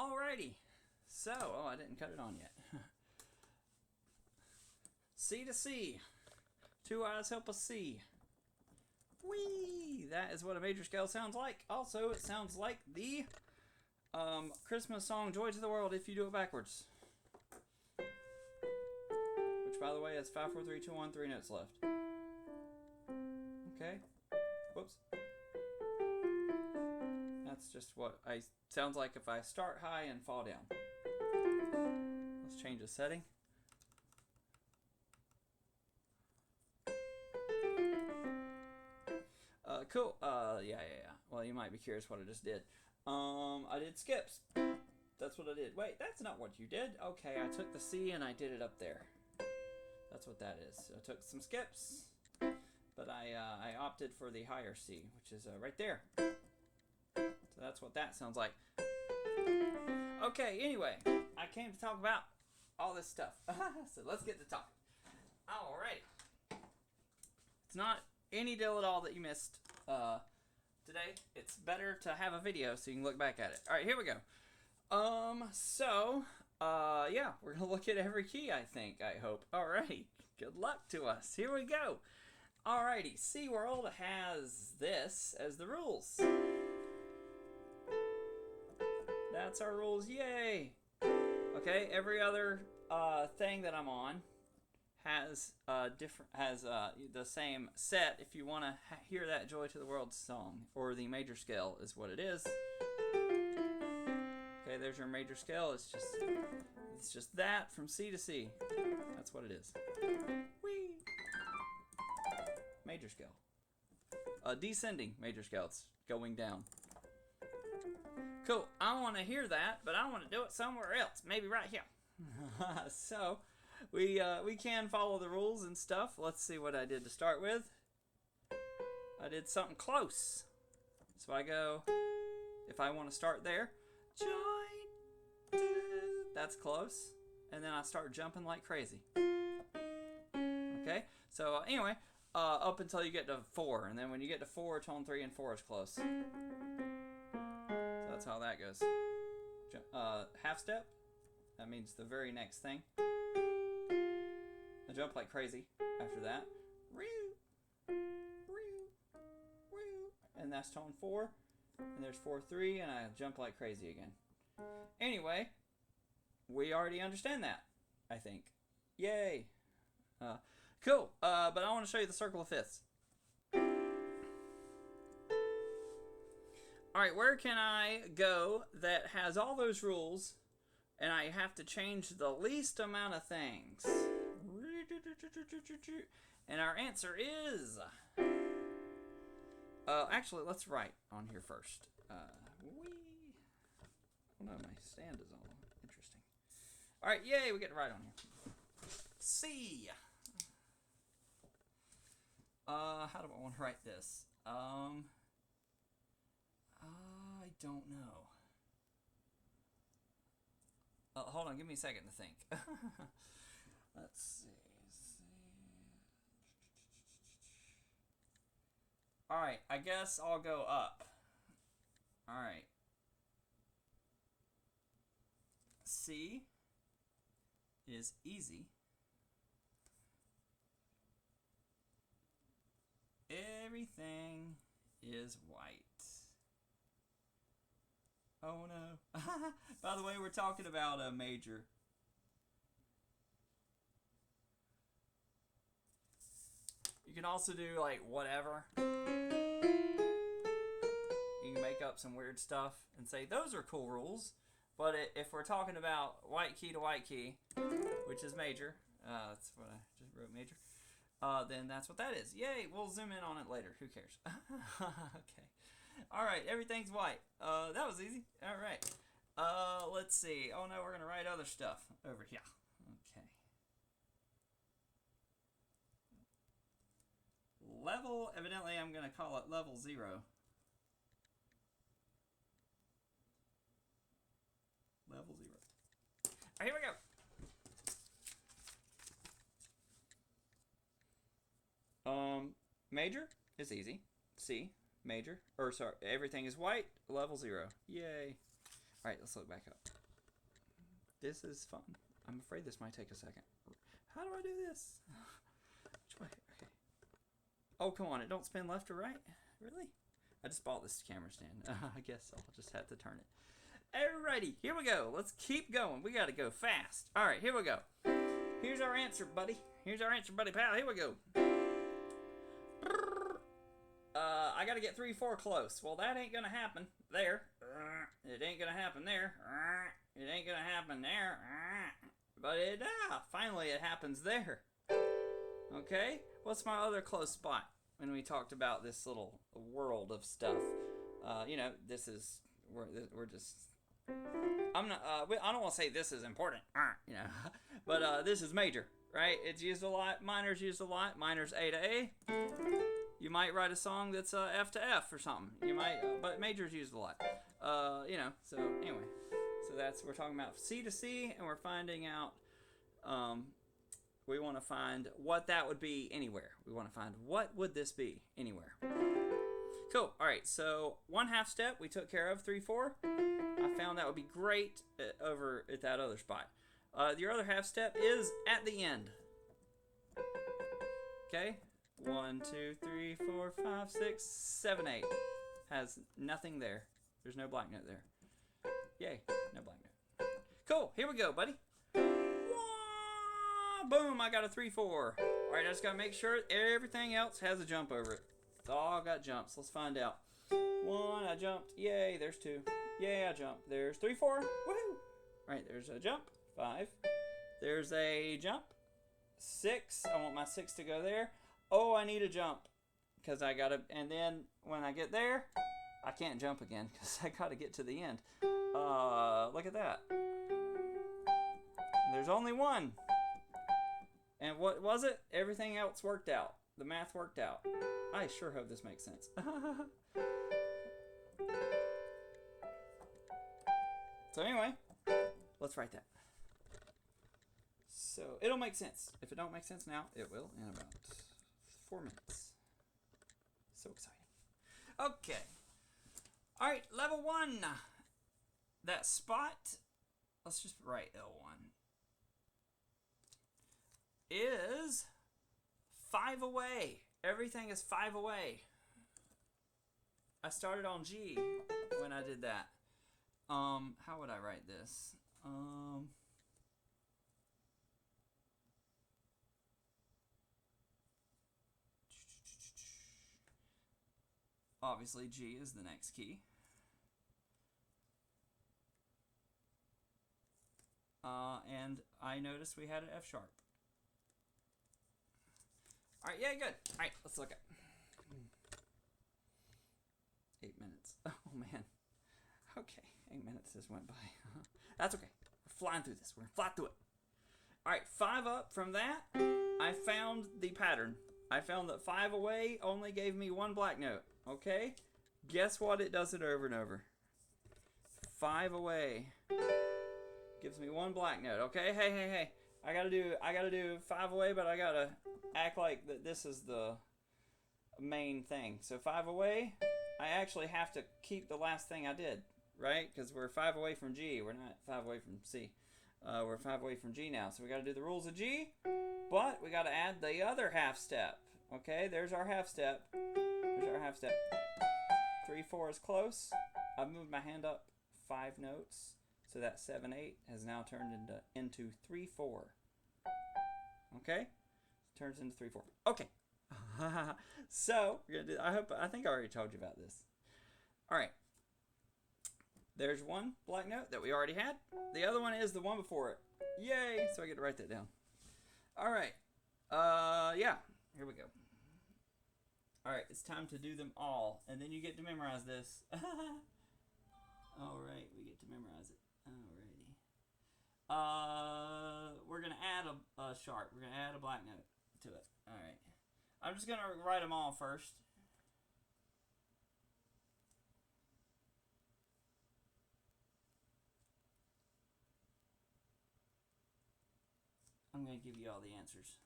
Alrighty. So, oh, I didn't cut it on yet. C to C. Two eyes help us see. Whee! That is what a major scale sounds like. Also, it sounds like the Christmas song Joy to the World if you do it backwards. Which, by the way, is 5, 4, 3, 2, 1, 3 notes left. Okay. Whoops. That's just what I sounds like if I start high and fall down. Let's change the setting. Cool. Yeah. Well, you might be curious what I just did. I did skips. That's what I did. Wait, that's not what you did. Okay, I took the C and I did it up there. That's what that is. So I took some skips, but I opted for the higher C, which is right there. So that's what that sounds like. Okay, anyway, I came to talk about all this stuff. So let's get to talking. Alrighty. It's not any deal at all that you missed today. It's better to have a video so you can look back at it. Alright, here we go. Yeah, we're going to look at every key, I think, I hope. Alrighty, good luck to us. Here we go. Alrighty, SeaWorld has this as the rules. That's our rules, yay! Okay, every other thing that I'm on has the same set if you want to hear that Joy to the World song, or the major scale is what it is. Okay, there's your major scale. It's just that from C to C. That's what it is. Whee! Major scale. Descending major scale. It's going down. Cool. I want to hear that, but I want to do it somewhere else. Maybe right here. So, we can follow the rules and stuff. Let's see what I did to start with. I did something close. So I go, if I want to start there, joy, that's close. And then I start jumping like crazy. Okay? So anyway, up until you get to 4. And then when you get to 4, tone 3 and 4 is close. So that's how that goes. Half step. That means the very next thing. I jump like crazy after that. And that's tone 4. And there's 4, 3, and I jump like crazy again. Anyway, we already understand that, I think. Yay. Cool. But I want to show you the circle of fifths. Alright, where can I go that has all those rules and I have to change the least amount of things? And our answer is... actually, let's write on here first. Oh no, my stand is all interesting. Alright, yay, we get to write on here. C. How do I want to write this? I don't know. Hold on, give me a second to think. Let's see. Alright, I guess I'll go up. Alright. C is easy. Everything is white. Oh no. By the way, we're talking about a major. You can also do like whatever. You can make up some weird stuff and say those are cool rules. But if we're talking about white key to white key, which is major, that's what I just wrote major, then that's what that is. Yay, we'll zoom in on it later. Who cares? Okay. Alright, everything's white. That was easy. Alright. Let's see. Oh no, we're going to write other stuff over here. Okay. Level, evidently I'm going to call it level 0. Level 0. Alright, here we go. Major is easy. C, major, or sorry, everything is white, level 0. Yay. Alright, let's look back up. This is fun. I'm afraid this might take a second. How do I do this? Which way? Okay. Oh, come on. It don't spin left or right? Really? I just bought this camera stand. I guess I'll just have to turn it. Alrighty, here we go. Let's keep going. We got to go fast. Alright, here we go. Here's our answer, buddy. Here's our answer, buddy pal. Here we go. I got to get 3, 4 close. Well, that ain't going to happen there. It ain't going to happen there. It ain't going to happen there. But finally it happens there. Okay? What's my other close spot when we talked about this little world of stuff? You know, this is, we're just, I'm not, I don't want to say this is important, you know, but this is major, right? It's used a lot. Minor's used a lot. Minor's A to A. You might write a song that's F to F or something. You might, but major's used a lot. You know, so anyway. So we're talking about C to C, and we're finding out, we want to find what that would be anywhere. We want to find what would this be anywhere. Cool. All right, so 1/2 step we took care of, 3, 4. I found that would be great over at that other spot. Your other half step is at the end. Okay, 1, 2, 3, 4, 5, 6, 7, 8. Has nothing there. There's no black note there. Yay, no black note. Cool, here we go, buddy. Boom, I got a 3, 4. All right, I just gotta make sure everything else has a jump over it. It's all got jumps. Let's find out. 1, I jumped. Yay, there's 2. Yay, I jumped. There's 3, 4. Woohoo! All right, there's a jump. 5. There's a jump. 6. I want my 6 to go there. Oh, I need a jump because I gotta. And then when I get there, I can't jump again because I gotta get to the end. Look at that. There's only 1. And what was it? Everything else worked out. The math worked out. I sure hope this makes sense. So anyway, let's write that. So it'll make sense. If it don't make sense now, it will in about 4 minutes. So exciting. Okay. All right, level 1. That spot, let's just write L1, is 5 away. Everything is 5 away. I started on G when I did that. How would I write this? Obviously G is the next key. And I noticed we had an F sharp. Alright, yeah, good. Alright, let's look at 8 minutes. Oh, man. Okay, 8 minutes just went by. That's okay. We're flying through this. We're going to fly through it. Alright, 5 up from that, I found the pattern. I found that 5 away only gave me 1 black note. Okay? Guess what? It does it over and over. 5 away gives me 1 black note. Okay? Hey. I gotta do 5 away, but I gotta act like that this is the main thing. So 5 away, I actually have to keep the last thing I did, right? Because we're 5 away from G. We're not 5 away from C. We're 5 away from G now. So we gotta do the rules of G, but we gotta add the other half step. Okay, there's our half step. There's our half step. 3, 4 is close. I've moved my hand up 5 notes. So that 7, 8 has now turned into 3, 4. Okay? Turns into 3, 4. Okay. So we're gonna do. I think I already told you about this. All right. There's 1 black note that we already had. The other one is the one before it. Yay! So I get to write that down. All right. Yeah. Here we go. All right. It's time to do them all, and then you get to memorize this. All right. We get to memorize it. Alrighty. We're gonna add a sharp. We're gonna add a black note to it. All right. I'm just gonna write them all first. I'm gonna give you all the answers,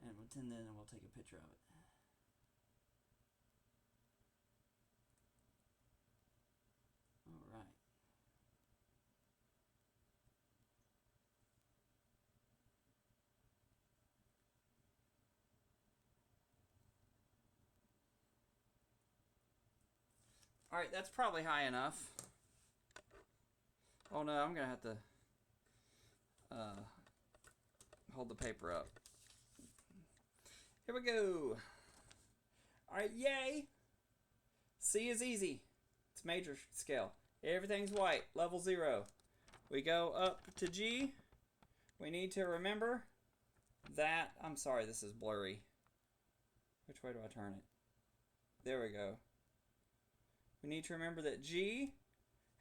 and then we'll take a picture of it. All right. Alright, that's probably high enough. Oh no, I'm gonna have to hold the paper up. Here we go. Alright, yay! C is easy. It's major scale. Everything's white, level 0. We go up to G. We need to remember that, I'm sorry, this is blurry. Which way do I turn it? There we go. We need to remember that G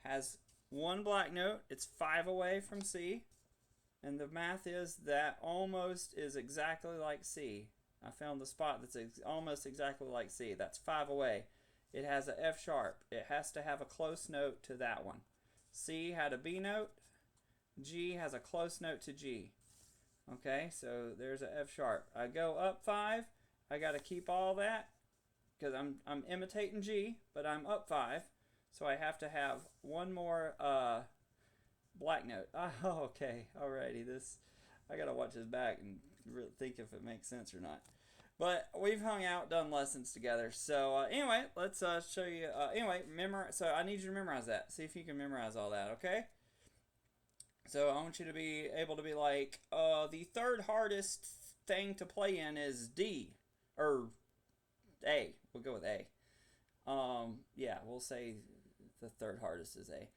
has one black note. It's 5 away from C. And the math is that almost is exactly like C. I found the spot that's almost exactly like C. That's 5 away. It has an F sharp. It has to have a close note to that one. C had a B note. G has a close note to G. Okay, so there's an F sharp. I go up 5. I got to keep all that because I'm imitating G, but I'm up 5. So I have to have one more black note. Oh, okay, alrighty. I got to watch this back and think if it makes sense or not. But we've hung out, done lessons together. So anyway, let's show you. So I need you to memorize that. See if you can memorize all that, okay? So I want you to be able to be like, the third hardest thing to play in is D. Or A. We'll go with A. Yeah, we'll say the third hardest is A.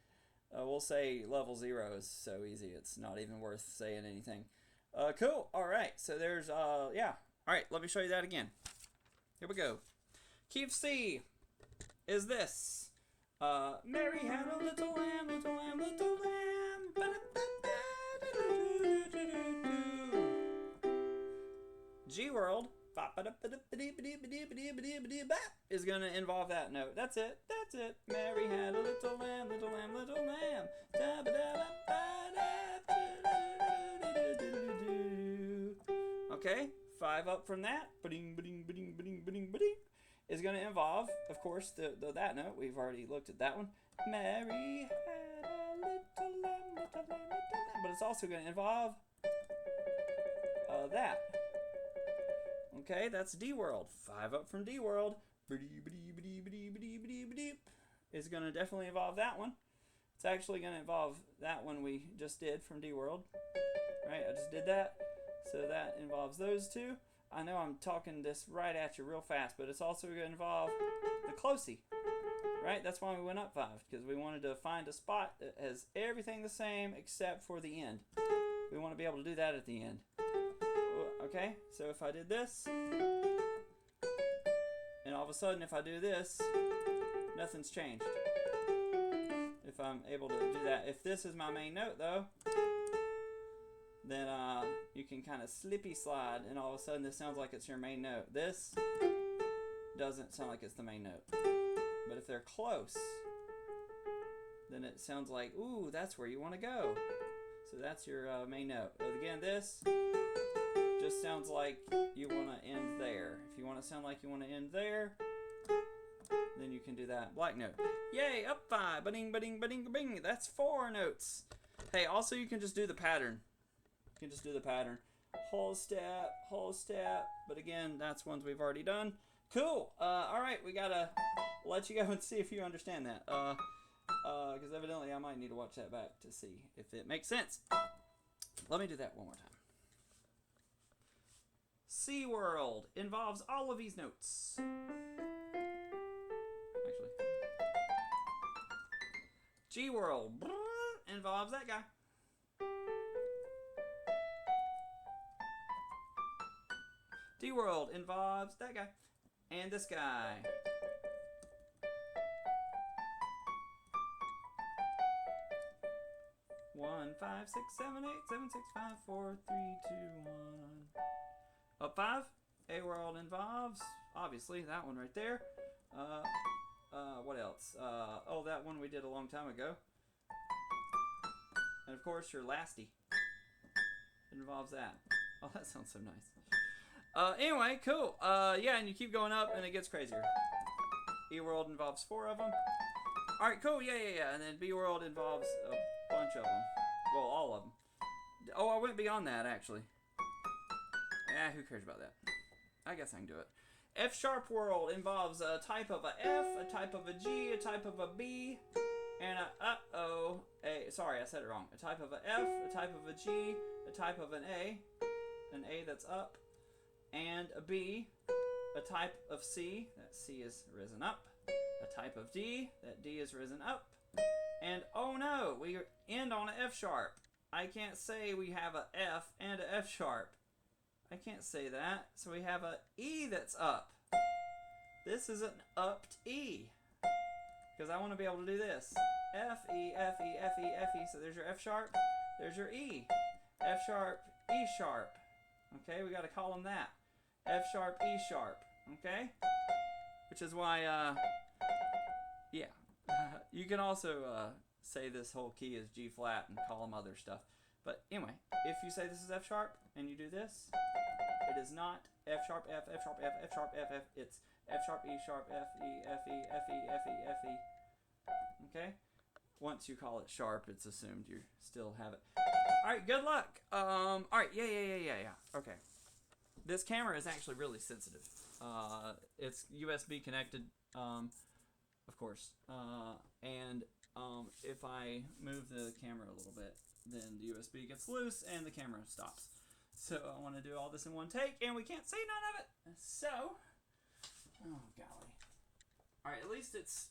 We'll say level 0 is so easy it's not even worth saying anything. Cool. Alright, so there's, yeah. Alright, let me show you that again. Here we go. Key of C is this. Mary had a little lamb, little lamb, little lamb. G world is going to involve that note. That's it. That's it. Mary had a little lamb, little lamb, little lamb. Okay, 5 up from that. Is going to involve, of course, that note. We've already looked at that one. Mary had a little lamb, little lamb, little lamb. But it's also going to involve that. Okay, that's D world. 5 up from D world. Is going to definitely involve that one. It's actually going to involve that one we just did from D world. Right, I just did that. So that involves those two. I know I'm talking this right at you real fast, but it's also going to involve the closey. Right, that's why we went up 5, because we wanted to find a spot that has everything the same except for the end. We want to be able to do that at the end. Okay, so if I did this, and all of a sudden if I do this, nothing's changed. If I'm able to do that. If this is my main note though, then you can kind of slippy slide and all of a sudden this sounds like it's your main note. This doesn't sound like it's the main note. But if they're close, then it sounds like, ooh, that's where you want to go. So that's your main note. But again, this just sounds like you want to end there. If you want to sound like you want to end there, then you can do that black note. Yay, up 5. Ba-ding, ba-ding, ba-ding, ba-ding. That's 4 notes. Hey, also you can just do the pattern. You can just do the pattern. Whole step, but again, that's ones we've already done. Cool. Alright, we gotta let you go and see if you understand that. Because evidently I might need to watch that back to see if it makes sense. Let me do that one more time. C world involves all of these notes. Actually. G world involves that guy. D world involves that guy. And this guy. One, 5, 6, 7, 8, 7, 6, 5, 4, 3, 2, 1. Up 5. A world involves, obviously, that one right there. What else? Oh, that one we did a long time ago. And of course, your lasty. It involves that. Oh, that sounds so nice. Anyway, cool. Yeah, and you keep going up, and it gets crazier. E world involves 4 of them. All right, cool. Yeah. And then B world involves a bunch of them. Well, all of them. Oh, I went beyond that, actually. Who cares about that? I guess I can do it. F sharp world involves a type of a F, a type of a G, a type of a B, and sorry, I said it wrong. A type of a F, a type of a G, a type of an A that's up, and a B, a type of C, that C is risen up, a type of D, that D is risen up, and oh no, we end on an F sharp. I can't say we have a F and a F sharp. I can't say that. So we have a E that's up. This is an upped E. Because I want to be able to do this. F, E, F, E, F, E, F, E. So there's your F sharp. There's your E. F sharp, E sharp. Okay, we got to call them that. F sharp, E sharp. Okay? Which is why, yeah. You can also say this whole key is G flat and call them other stuff. But anyway, if you say this is F sharp and you do this, it is not F sharp, F, F sharp, F, F sharp, F, F. It's F sharp, E sharp, F, E, F, E, F, E, F, E, F, E. Okay? Once you call it sharp, it's assumed you still have it. Alright, good luck. Alright, yeah. Okay. This camera is actually really sensitive. It's USB connected, of course. And if I move the camera a little bit, then the USB gets loose and the camera stops. So I want to do all this in one take, and we can't see none of it. So, oh golly. All right, at least it's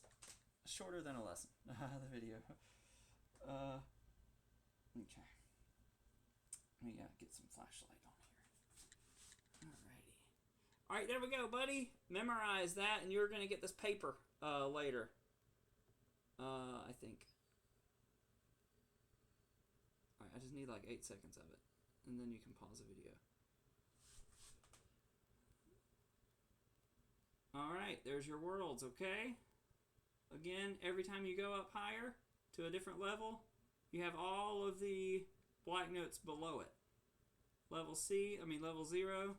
shorter than a lesson. The video. Okay. Let me get some flashlight on here. Alrighty. All right, there we go, buddy. Memorize that, and you're gonna get this paper later. I think. Alright, I just need like 8 seconds of it. And then you can pause the video. Alright, there's your worlds, okay? Again, every time you go up higher to a different level, you have all of the black notes below it. Level 0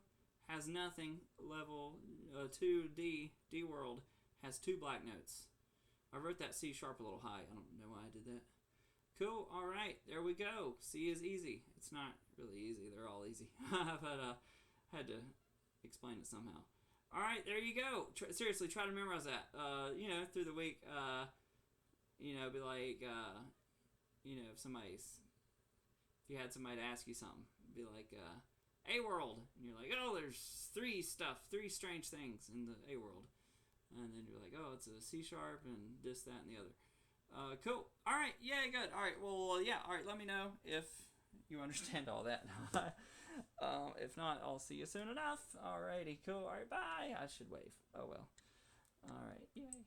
has nothing. Level 2D, D world, has 2 black notes. I wrote that C sharp a little high. I don't know why I did that. Cool. All right. There we go. C is easy. It's not really easy. They're all easy. But had to explain it somehow. All right. There you go. Seriously, try to memorize that. Through the week, be like, if you had somebody to ask you something, be like, A world. And you're like, oh, there's 3 strange things in the A world. And then you're like, oh, it's a C sharp and this, that, and the other. Cool. All right. Yeah, good. All right. Well, yeah. All right. Let me know if you understand all that. If not, I'll see you soon enough. All righty. Cool. All right. Bye. I should wave. Oh, well. All right. Yay.